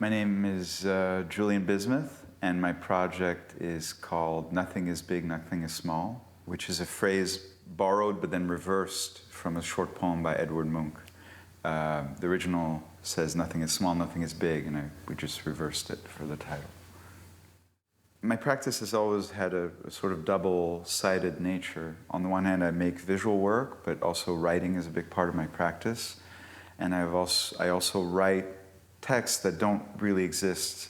My name is Julien Bismuth, and my project is called Nothing is Big, Nothing is Small, which is a phrase borrowed but then reversed from a short poem by Edvard Munch. The original says nothing is small, nothing is big, and we just reversed it for the title. My practice has always had a sort of double-sided nature. On the one hand, I make visual work, but also writing is a big part of my practice. And I also write texts that don't really exist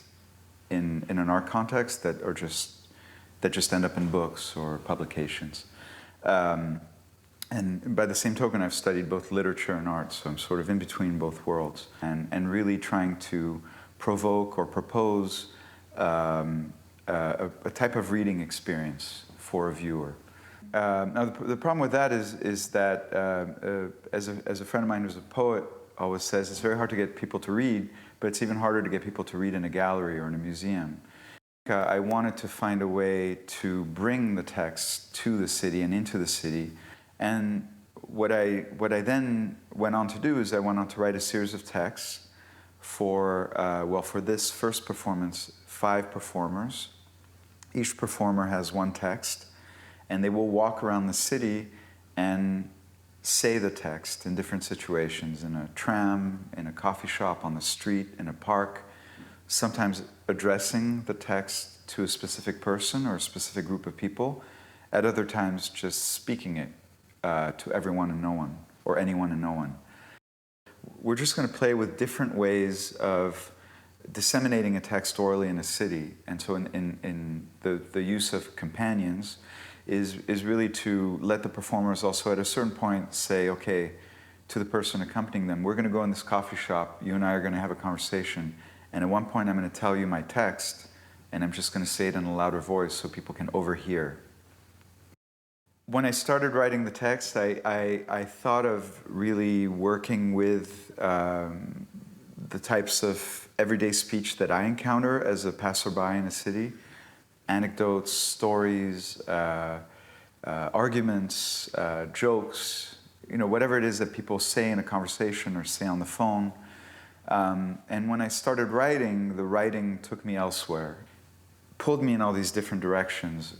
in an art context, that just end up in books or publications. And by the same token, I've studied both literature and art, so I'm sort of in between both worlds, and really trying to provoke or propose a type of reading experience for a viewer. Now, the problem with that is that, as a friend of mine who's a poet always says, it's very hard to get people to read, but it's even harder to get people to read in a gallery or in a museum. I wanted to find a way to bring the text to the city and into the city. And what I then went on to do is I went on to write a series of texts for this first performance, 5 performers. Each performer has one text, and they will walk around the city and say the text in different situations, in a tram, in a coffee shop, on the street, in a park, sometimes addressing the text to a specific person or a specific group of people, at other times just speaking it to everyone and no one, or anyone and no one. We're just going to play with different ways of disseminating a text orally in a city, and so in the use of companions is really to let the performers also at a certain point say, okay, to the person accompanying them, we're going to go in this coffee shop, you and I are going to have a conversation, and at one point I'm going to tell you my text, and I'm just going to say it in a louder voice so people can overhear. When I started writing the text, I thought of really working with the types of everyday speech that I encounter as a passerby in a city. Anecdotes, stories, arguments, jokes, whatever it is that people say in a conversation or say on the phone. And when I started writing, the writing took me elsewhere, pulled me in all these different directions,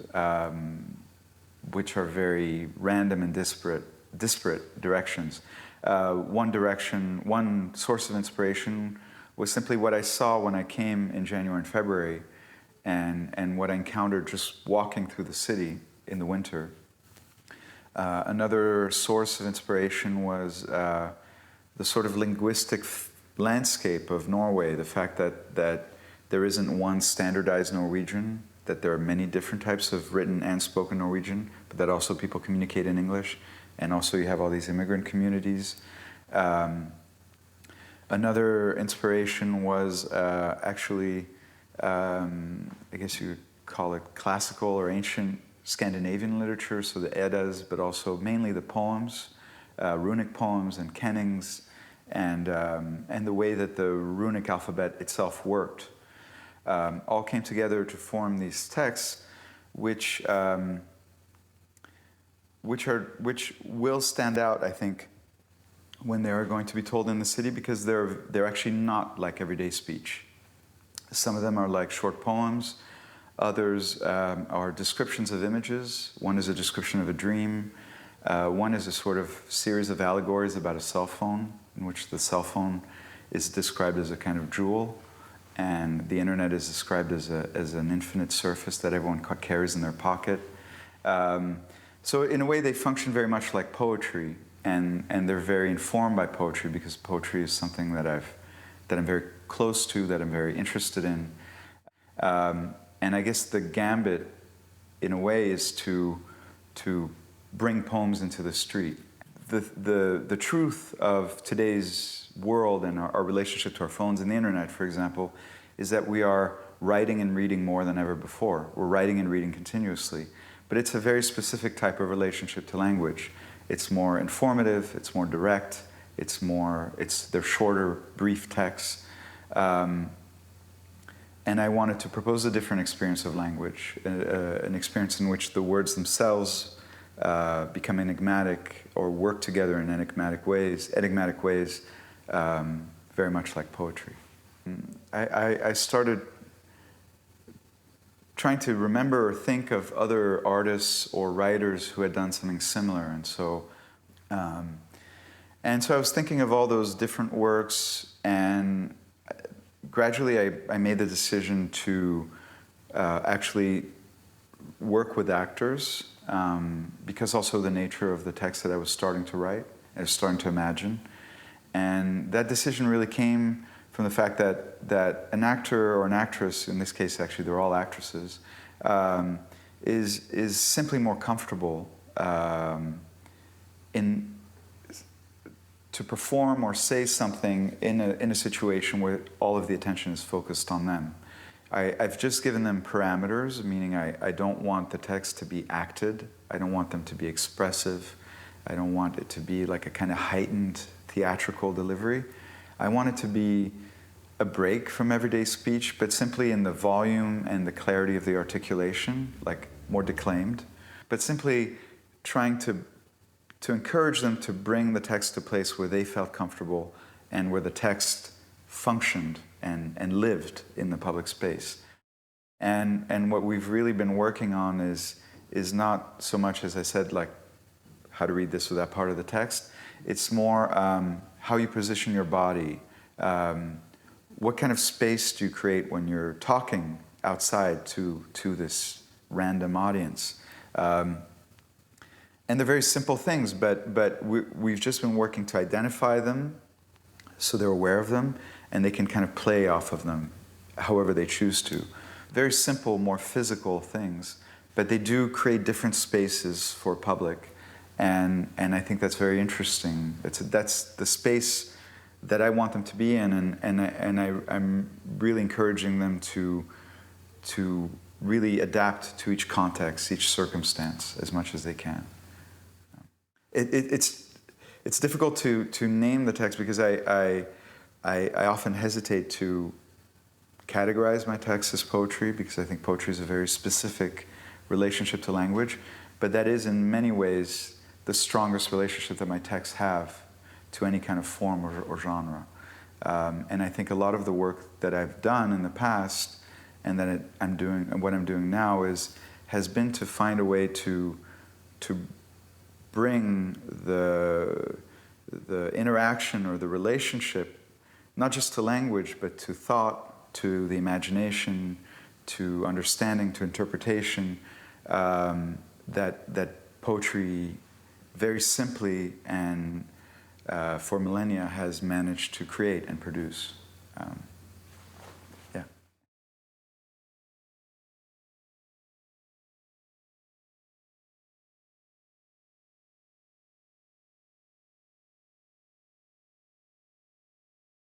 which are very random and disparate directions. One source of inspiration was simply what I saw when I came in January and February, and what I encountered just walking through the city in the winter. Another source of inspiration was the sort of linguistic landscape of Norway, the fact that there isn't one standardized Norwegian, that there are many different types of written and spoken Norwegian, but that also people communicate in English, and also you have all these immigrant communities. Another inspiration was actually, I guess you would call it classical or ancient Scandinavian literature, so the Eddas, but also mainly the poems, runic poems and kennings, and the way that the runic alphabet itself worked. All came together to form these texts, which will stand out, I think, when they are going to be told in the city, because they're actually not like everyday speech. Some of them are like short poems. Others are descriptions of images. One is a description of a dream. One is a sort of series of allegories about a cell phone, in which the cell phone is described as a kind of jewel, and the internet is described as an infinite surface that everyone carries in their pocket. So in a way, they function very much like poetry, and they're very informed by poetry, because poetry is something that I'm very close to, that I'm very interested in. And I guess the gambit, in a way, is to bring poems into the street. The truth of today's world and our relationship to our phones and the internet, for example, is that we are writing and reading more than ever before. We're writing and reading continuously. But it's a very specific type of relationship to language. It's more informative, it's more direct, they're shorter, brief texts. And I wanted to propose a different experience of language, an experience in which the words themselves become enigmatic or work together in enigmatic ways, very much like poetry. I started trying to remember or think of other artists or writers who had done something similar. And so I was thinking of all those different works, and gradually I made the decision to actually work with actors, because also the nature of the text that I was starting to write, I was starting to imagine. And that decision really came from the fact that an actor or an actress, in this case actually they're all actresses, is simply more comfortable to perform or say something in a situation where all of the attention is focused on them. I've just given them parameters, meaning I don't want the text to be acted. I don't want them to be expressive. I don't want it to be like a kind of heightened theatrical delivery. I want it to be a break from everyday speech, but simply in the volume and the clarity of the articulation, like more declaimed, but simply trying to encourage them to bring the text to a place where they felt comfortable and where the text functioned and lived in the public space. And what we've really been working on is not so much, as I said, like how to read this or that part of the text. It's more how you position your body. What kind of space do you create when you're talking outside to this random audience? And they're very simple things, but we've just been working to identify them so they're aware of them, and they can kind of play off of them however they choose to. Very simple, more physical things, but they do create different spaces for public, and I think that's very interesting. That's the space that I want them to be in, and I'm really encouraging them to really adapt to each context, each circumstance, as much as they can. It's difficult to name the text because I often hesitate to categorize my text as poetry, because I think poetry is a very specific relationship to language, but that is in many ways the strongest relationship that my texts have to any kind of form or genre. And I think a lot of the work that I've done in the past and that I'm doing and what I'm doing now has been to find a way to bring the interaction or the relationship, not just to language, but to thought, to the imagination, to understanding, to interpretation, that poetry very simply and for millennia has managed to create and produce.